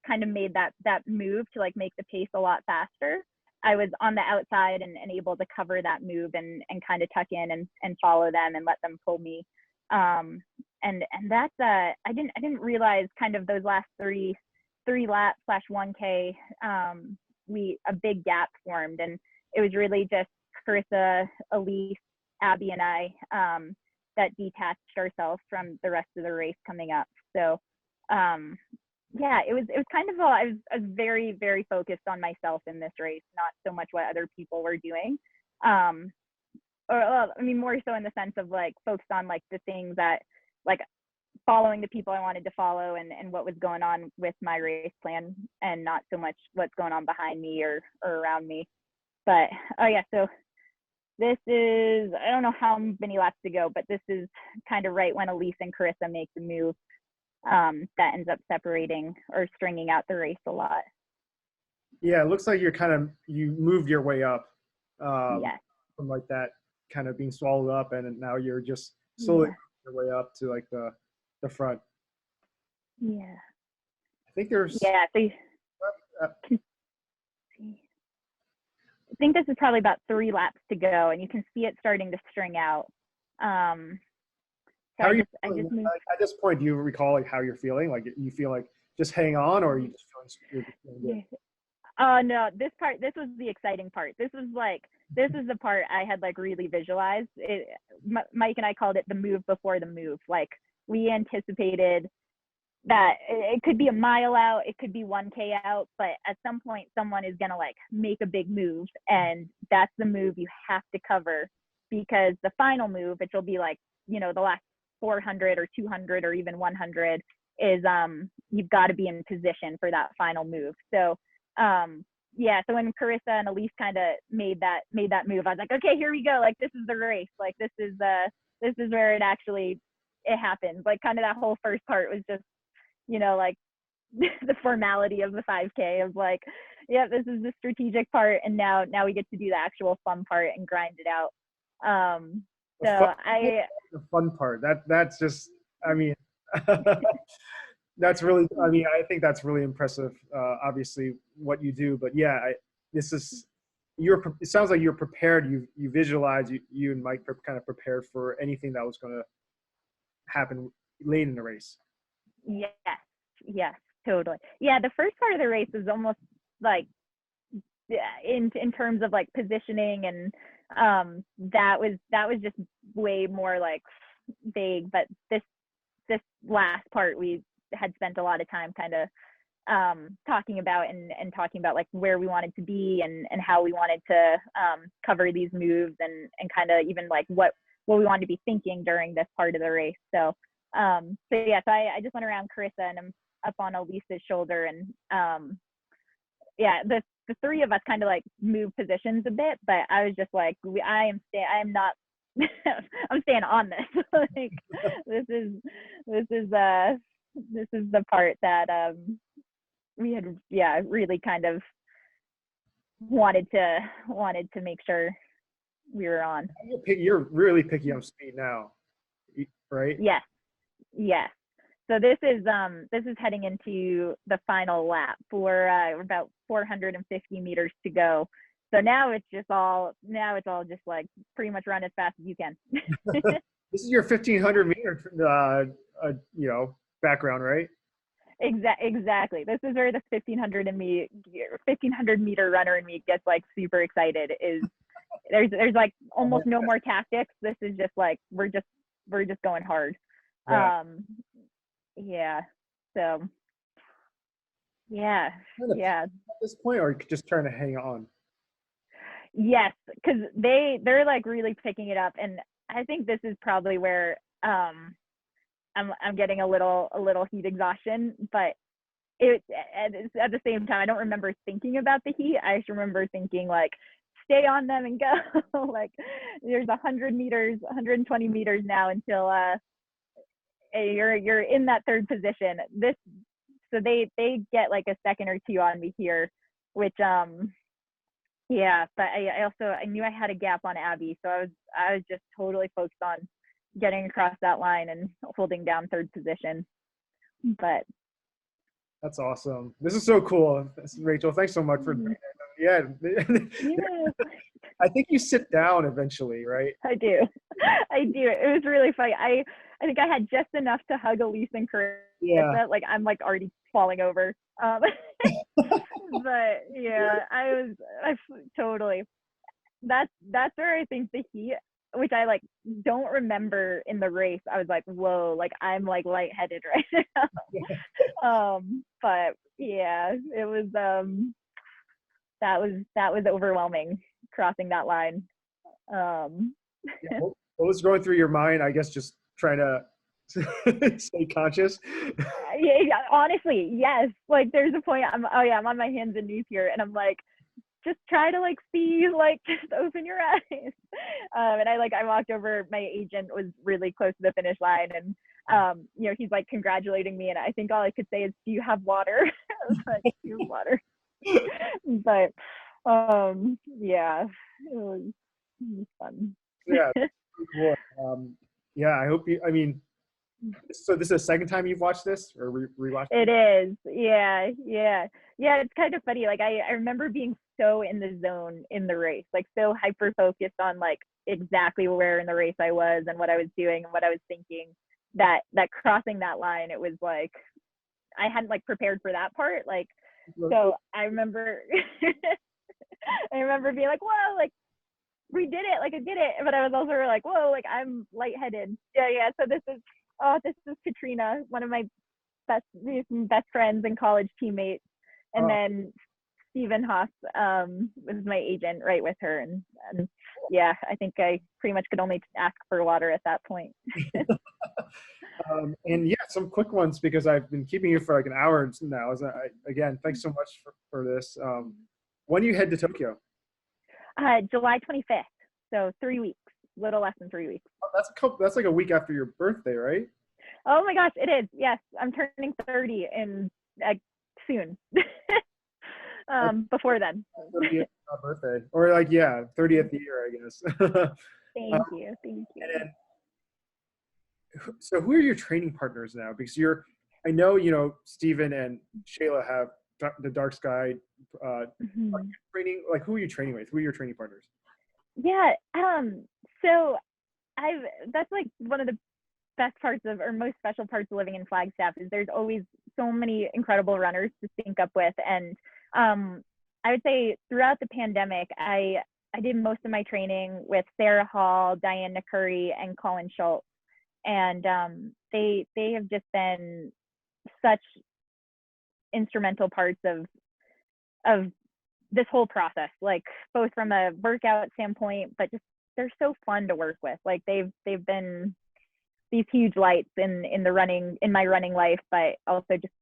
kind of made that move to like make the pace a lot faster, I was on the outside and able to cover that move and kind of tuck in and follow them and let them pull me. And that's I didn't realize kind of those last three laps / 1K, a big gap formed, and it was really just Carissa, Elise, Abby, and I that detached ourselves from the rest of the race coming up. So yeah, it was kind of I was very, very focused on myself in this race, not so much what other people were doing. Or I mean, more so in the sense of like focused on like the things that like following the people I wanted to follow and what was going on with my race plan, and not so much what's going on behind me or around me. But oh yeah, so this is, I don't know how many laps to go, but this is kind of right when Elise and Carissa make the move that ends up separating or stringing out the race a lot. Yeah, it looks like you moved your way up Yes. from like that kind of being swallowed up, and now you're just slowly your way up to like the front. Yeah. I think there's I think this is probably about 3 laps to go, and you can see it starting to string out. So how are you feeling? Like, at this point, do you recall like how you're feeling? Like, you feel like just hang on, or are you just feeling good? No, this was the exciting part. This is the part I had like really visualized. Mike and I called it the move before the move. Like, we anticipated that it could be a mile out, it could be 1K out, but at some point someone is going to like make a big move, and that's the move you have to cover, because the final move, which will be like, the last 400 or 200 or even 100, is you've got to be in position for that final move. So yeah, so when Carissa and Elise kind of made that move, I was like, okay, here we go. Like, this is the race. Like, this is where it happens. Like, kind of that whole first part was just, like the formality of the 5K of like, yeah, this is the strategic part, and now we get to do the actual fun part and grind it out. The fun part, that's just, I mean, that's really, I mean, I think that's really impressive, obviously what you do, but yeah, it sounds like you're prepared, you visualized, you and Mike kind of prepared for anything that was going to happen late in the race. Yes, totally. Yeah, the first part of the race was almost like, in terms of like positioning, and that was just way more like vague. But this last part, we had spent a lot of time kind of talking about and talking about like where we wanted to be and how we wanted to cover these moves, and kind of even like what we wanted to be thinking during this part of the race. So yeah, so I just went around Carissa, and I'm up on Elise's shoulder, and yeah, the 3 of us kind of like moved positions a bit, but I was just like, I am not I'm staying on this. Like this is this is this is the part that we had really kind of wanted to make sure we were on. You're really picky on speed now, right? Yes, yes. So this is heading into the final lap for about 450 meters to go. So now it's all just like pretty much run as fast as you can. This is your 1500 meter, background, right? Exactly. This is where the 1500 meter runner in me gets like super excited. Is there's like almost no more tactics. This is just like we're just going hard. Yeah. Yeah. So yeah. At this point, or just trying to hang on? Yes, because they're like really picking it up, and I think this is probably where I'm getting a little heat exhaustion, but it's at the same time I don't remember thinking about the heat. I just remember thinking like stay on them and go. Like there's 100 meters, 120 meters now until you're in that third position. So they get like a second or two on me here, which yeah, but I knew I had a gap on Abby, so I was just totally focused on getting across that line and holding down third position. But that's awesome. This is so cool, Rachel. Thanks so much for yeah. I think you sit down eventually, right? I do. It was really funny. I think I had just enough to hug Elise and Carissa. Yeah. Like I'm like already falling over. But yeah, I totally. That's where I think the heat, which I like don't remember in the race. I was like, whoa, like I'm like lightheaded right now. But yeah, it was that was overwhelming crossing that line. Yeah, what was going through your mind? I guess just trying to stay conscious. Yeah, honestly, yes. Like there's a point I'm on my hands and knees here, and I'm like, just try to like see, like just open your eyes. And I walked over. My agent was really close to the finish line, and he's like congratulating me, and I think all I could say is, "Do you have water?" I was like, "Do you have water?" But yeah, it was fun. Yeah, cool. Yeah, I hope you. I mean, so this is the second time you've watched this or rewatched It is. Yeah. It's kind of funny. Like I remember being so in the zone in the race, like so hyper focused on like exactly where in the race I was and what I was doing and what I was thinking, that crossing that line, it was like I hadn't like prepared for that part. Like, so I remember being like, whoa, like we did it, like I did it. But I was also like, whoa, like I'm lightheaded. Yeah. So this is Katrina, one of my best friends and college teammates, and then Stephen Haas was my agent right with her, and yeah, I think I pretty much could only ask for water at that point. And yeah, some quick ones because I've been keeping you for like an hour now. Again, thanks so much for this. When do you head to Tokyo? July 25th, so 3 weeks, little less than 3 weeks. Oh, that's like a week after your birthday, right? Oh my gosh, it is. Yes, I'm turning 30 in soon. Before then. 30th birthday, or like 30th year, I guess. Thank you. And then, so who are your training partners now? Because I know Steven and Shayla have the Dark Sky training. Like, who are you training with? Who are your training partners? Yeah. So that's like one of the best parts of, or most special parts of living in Flagstaff, is there's always so many incredible runners to sync up with. And I would say throughout the pandemic, I did most of my training with Sarah Hall, Diane Curry, and Colin Schultz. And they have just been such instrumental parts of this whole process, like both from a workout standpoint, but just they're so fun to work with. Like they've been these huge lights in my running life, but also just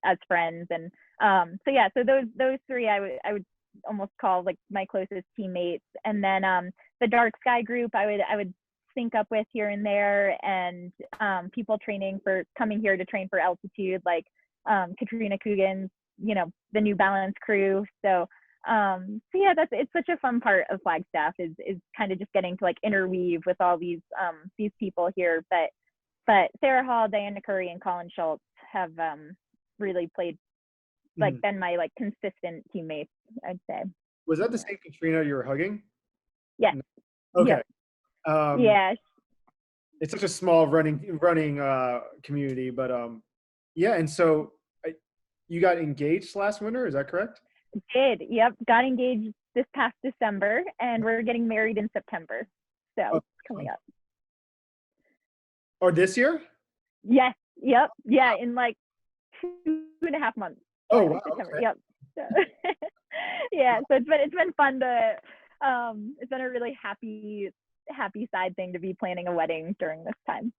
as friends. And so those three I would almost call like my closest teammates. And then the Dark Sky group, I would sync up with here and there, and people coming here to train for altitude, like Katrina Coogan's, the New Balance crew. So yeah, it's such a fun part of Flagstaff is kind of just getting to like interweave with all these people here. But Sarah Hall, Diana Curry, and Colin Schultz have really played, like, been my like consistent teammates, I'd say. Was that the same Katrina you were hugging? Yes. Okay. Yep. Yeah. It's such a small running community, but yeah. And so you got engaged last winter, is that correct? Did. Yep. Got engaged this past December, and we're getting married in September. So coming up. Or this year? Yes. Yep. Yeah. In like 2.5 months. Oh, wow. September. Okay. Yep. So, yeah. So it's been fun to, it's been a really happy side thing to be planning a wedding during this time.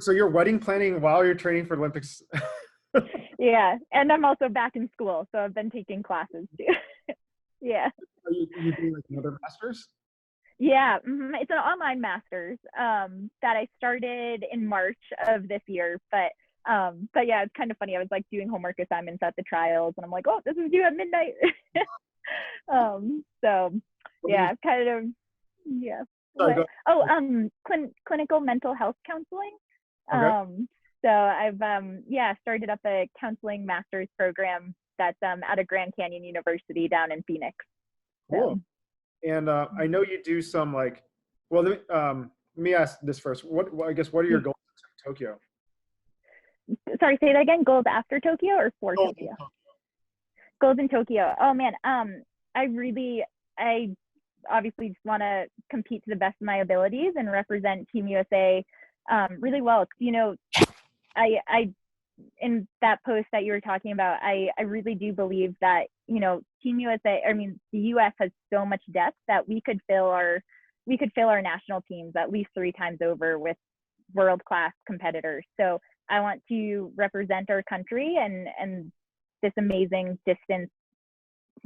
So you're wedding planning while you're training for Olympics? Yeah. And I'm also back in school, so I've been taking classes too. Yeah. Are you doing like another master's? Yeah, it's an online master's that I started in March of this year. But yeah, it's kind of funny. I was like doing homework assignments at the trials, and I'm like, oh, this is due at midnight. So yeah, kind of, yeah. Sorry, Clinical mental health counseling. Okay. So I've started up a counseling master's program that's out of Grand Canyon University down in Phoenix. Cool. And I know you do some like, well, let me ask this first. What are your goals in Tokyo? Sorry, say that again. Goals after Tokyo or for Tokyo? Goals in Tokyo. Oh man, I obviously just want to compete to the best of my abilities and represent Team USA really well. I in that post that you were talking about, I really do believe that, Team USA, the US has so much depth that we could fill our national teams at least 3 times over with world-class competitors. So I want to represent our country and this amazing distance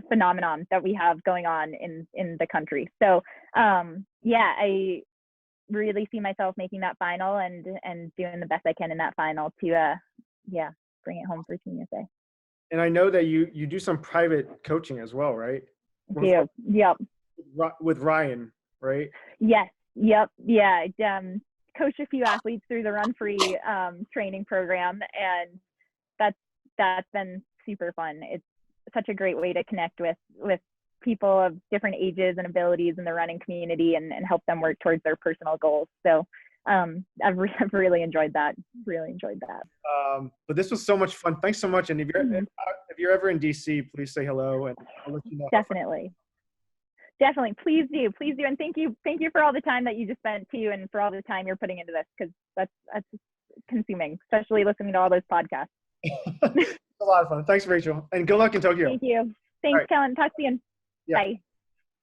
phenomenon that we have going on in the country. So I really see myself making that final and doing the best I can in that final to bring it home for Team USA. And I know that you do some private coaching as well, right? Yep. With Ryan, right? Yes. Yep. Yeah. I coached a few athletes through the Run Free training program, and that's been super fun. It's such a great way to connect with people of different ages and abilities in the running community and help them work towards their personal goals. So I've really enjoyed that. But this was so much fun. Thanks so much. And if you're ever in DC, please say hello, and I'll let you know. Definitely. Please do. And thank you for all the time that you just spent too, and for all the time you're putting into this, because that's consuming, especially listening to all those podcasts. It's a lot of fun. Thanks, Rachel, and good luck in Tokyo. Thank you. Thanks, Kellen. Talk to you. Yeah. Bye.